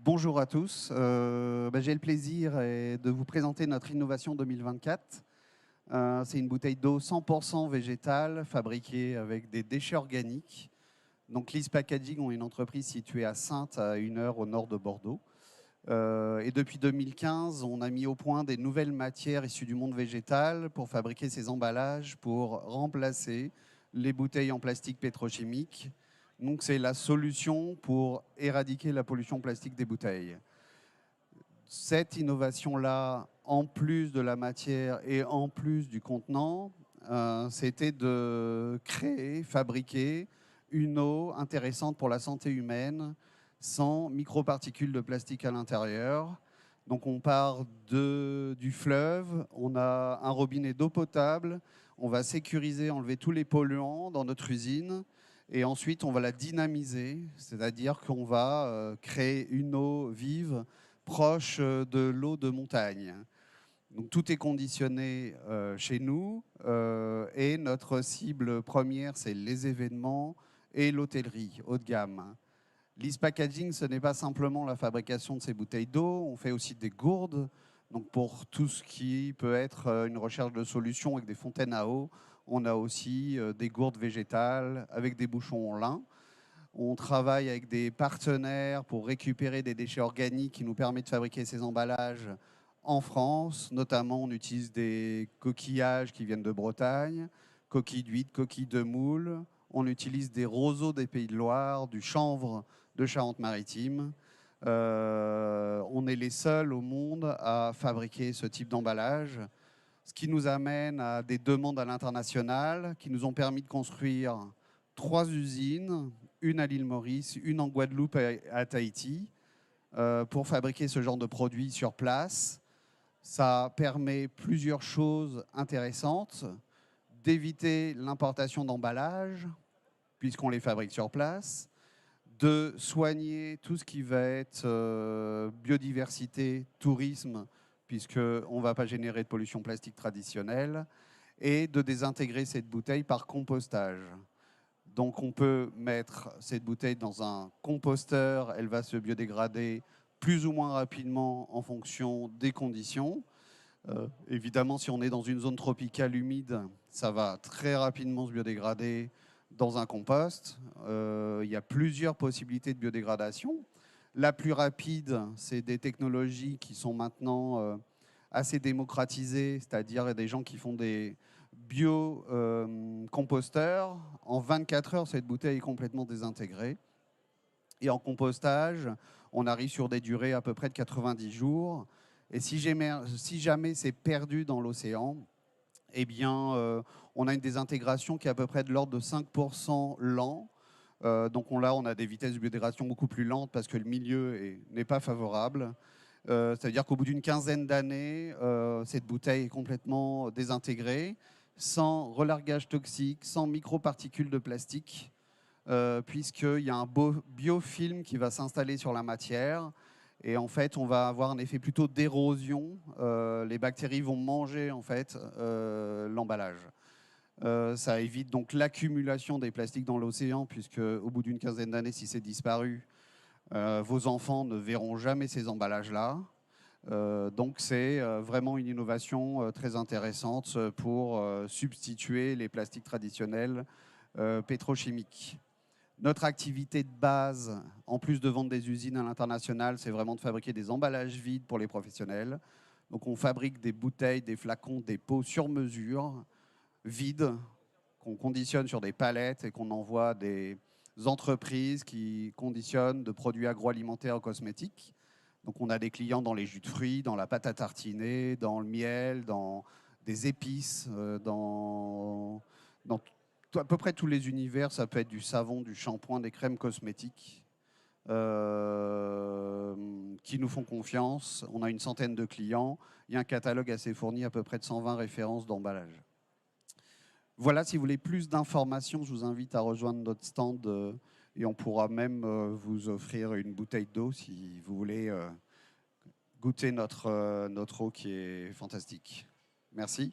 Bonjour à tous. J'ai le plaisir de vous présenter notre innovation 2024. C'est une bouteille d'eau 100% végétale, fabriquée avec des déchets organiques. Donc, Lys Packaging ont une entreprise située à Saintes, à 1 heure au nord de Bordeaux. Et depuis 2015, on a mis au point des nouvelles matières issues du monde végétal pour fabriquer ces emballages, pour remplacer les bouteilles en plastique pétrochimique. Donc c'est la solution pour éradiquer la pollution plastique des bouteilles. Cette innovation-là, en plus de la matière et en plus du contenant, c'était de créer, fabriquer une eau intéressante pour la santé humaine, sans microparticules de plastique à l'intérieur. Donc on part du fleuve, on a un robinet d'eau potable, on va sécuriser, enlever tous les polluants dans notre usine et ensuite on va la dynamiser, c'est-à-dire qu'on va créer une eau vive proche de l'eau de montagne. Donc tout est conditionné chez nous et notre cible première, c'est les événements et l'hôtellerie haut de gamme. Lys Packaging, ce n'est pas simplement la fabrication de ces bouteilles d'eau, on fait aussi des gourdes. Donc pour tout ce qui peut être une recherche de solutions avec des fontaines à eau, on a aussi des gourdes végétales avec des bouchons en lin. On travaille avec des partenaires pour récupérer des déchets organiques qui nous permettent de fabriquer ces emballages en France. Notamment, on utilise des coquillages qui viennent de Bretagne, coquilles d'huîtres, coquilles de moule. On utilise des roseaux des Pays de Loire, du chanvre de Charente-Maritime. On est les seuls au monde à fabriquer ce type d'emballage, ce qui nous amène à des demandes à l'international qui nous ont permis de construire 3 usines, une à l'île Maurice, une en Guadeloupe et à Tahiti, pour fabriquer ce genre de produits sur place. Ça permet plusieurs choses intéressantes, d'éviter l'importation d'emballages, puisqu'on les fabrique sur place, de soigner tout ce qui va être biodiversité, tourisme, puisqu'on ne va pas générer de pollution plastique traditionnelle, et de désintégrer cette bouteille par compostage. Donc on peut mettre cette bouteille dans un composteur, elle va se biodégrader plus ou moins rapidement en fonction des conditions. Évidemment, si on est dans une zone tropicale humide, ça va très rapidement se biodégrader dans un compost. Il y a plusieurs possibilités de biodégradation. La plus rapide, c'est des technologies qui sont maintenant assez démocratisées, c'est-à-dire des gens qui font des bio-composteurs. En 24 heures, cette bouteille est complètement désintégrée. Et en compostage, on arrive sur des durées à peu près de 90 jours. Et si jamais c'est perdu dans l'océan, eh bien, on a une désintégration qui est à peu près de l'ordre de 5% lent. Donc là, on a des vitesses de biodégradation beaucoup plus lentes parce que le milieu n'est pas favorable. C'est-à-dire qu'au bout d'une quinzaine d'années, cette bouteille est complètement désintégrée, sans relargage toxique, sans microparticules de plastique, puisqu'il y a un biofilm qui va s'installer sur la matière. Et en fait, on va avoir un effet plutôt d'érosion. Les bactéries vont manger en fait l'emballage. Ça évite donc l'accumulation des plastiques dans l'océan, puisque au bout d'une quinzaine d'années, si c'est disparu, vos enfants ne verront jamais ces emballages-là. Donc c'est vraiment une innovation très intéressante pour substituer les plastiques traditionnels pétrochimiques. Notre activité de base, en plus de vendre des usines à l'international, c'est vraiment de fabriquer des emballages vides pour les professionnels. Donc on fabrique des bouteilles, des flacons, des pots sur mesure, vides, qu'on conditionne sur des palettes et qu'on envoie à des entreprises qui conditionnent de produits agroalimentaires ou cosmétiques. Donc on a des clients dans les jus de fruits, dans la pâte à tartiner, dans le miel, dans des épices, dans à peu près tous les univers. Ça peut être du savon, du shampoing, des crèmes cosmétiques qui nous font confiance. On a une centaine de clients. Il y a un catalogue assez fourni, à peu près de 120 références d'emballage. Voilà, si vous voulez plus d'informations, je vous invite à rejoindre notre stand et on pourra même vous offrir une bouteille d'eau si vous voulez goûter notre eau qui est fantastique. Merci.